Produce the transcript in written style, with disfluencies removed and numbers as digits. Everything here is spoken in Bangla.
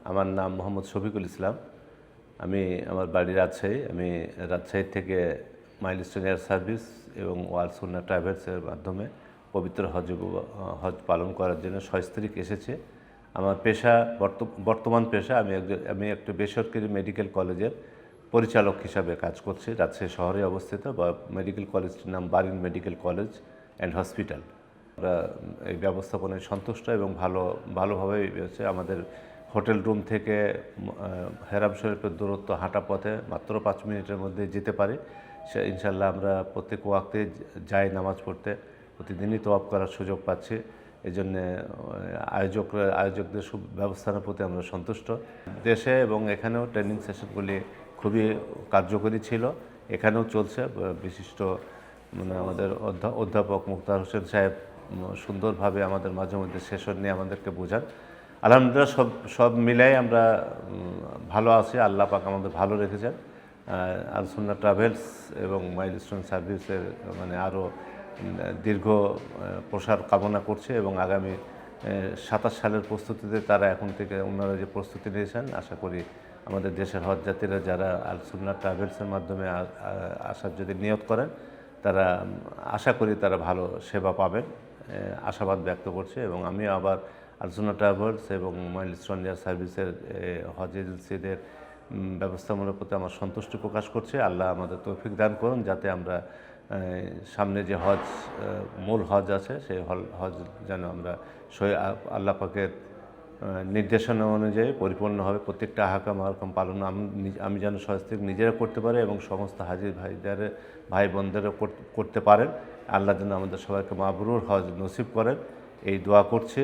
আমার নাম মোহাম্মদ শফিকুল ইসলাম। আমার বাড়ি রাজশাহী। আমি রাজশাহী থেকে মাইলস্টোন এয়ার সার্ভিস এবং ওয়াল সুন্নাহ ট্রাভেলসের মাধ্যমে পবিত্র হজ পালন করার জন্য সস্ত্রীক এসেছে। আমার পেশা বর্তমান পেশা আমি একটা বেসরকারি মেডিকেল কলেজের পরিচালক হিসাবে কাজ করছি। রাজশাহী শহরে অবস্থিত মেডিকেল কলেজটির নাম Barin medical college and hospital. আমরা এই ব্যবস্থাপনায় সন্তুষ্ট এবং ভালোভাবেই হচ্ছে। আমাদের হোটেল রুম থেকে হেরাম শরীফের দূরত্ব হাঁটা পথে মাত্র 5 মিনিটের মধ্যে যেতে পারি। ইনশাল্লাহ আমরা প্রত্যেক ওয়াক্তে যাই নামাজ পড়তে, প্রতিদিনই তওয়াফ করার সুযোগ পাচ্ছি। এই জন্যে আয়োজকদের ব্যবস্থার প্রতি আমরা সন্তুষ্ট। দেশে এবং এখানেও ট্রেনিং সেশনগুলি খুবই কার্যকরী ছিল, এখানেও চলছে। বিশিষ্ট আমাদের অধ্যাপক মুক্তার হোসেন সাহেব সুন্দরভাবে আমাদের মাঝে মধ্যে সেশন নিয়ে আমাদেরকে বোঝান। আলহামদুলিল্লাহ সব মিলাই আমরা ভালো আছি। আল্লাহ পাক আমাদের ভালো রেখেছেন। আল সুন্নাহ ট্রাভেলস এবং মাইলস্টোন সার্ভিসের আরও দীর্ঘ প্রসার কামনা করছে এবং আগামী 27 সালের প্রস্তুতিতে তারা এখন থেকে ওনারা যে প্রস্তুতি নিয়েছেন, আশা করি আমাদের দেশের হজযাত্রীরা যারা আল সুন্নাহ ট্রাভেলসের মাধ্যমে আসার যদি নিয়ত করেন, তারা আশা করি তারা ভালো সেবা পাবেন, আশাবাদ ব্যক্ত করছে। এবং আমি আবার আল সুন্নাহ ট্রাভেলস এবং মাইলস্টোন এয়ার সার্ভিসের হজ এজেন্সিদের ব্যবস্থাপনার প্রতি আমার সন্তুষ্টি প্রকাশ করছে। আল্লাহ আমাদের তৌফিক দান করুন যাতে আমরা সামনে যে মূল হজ আছে সেই হজ যেন আমরা আল্লাহ পাকের নির্দেশনা অনুযায়ী পরিপূর্ণভাবে প্রত্যেকটা আহকাম পালন আমি যেন সস্ত্রীক নিজেরা করতে পারি এবং সমস্ত হাজির ভাই বোনদেরও করতে পারেন। আল্লাহ যেন আমাদের সবাইকে মাবরুর হজ নসিব করেন, এই দোয়া করছে।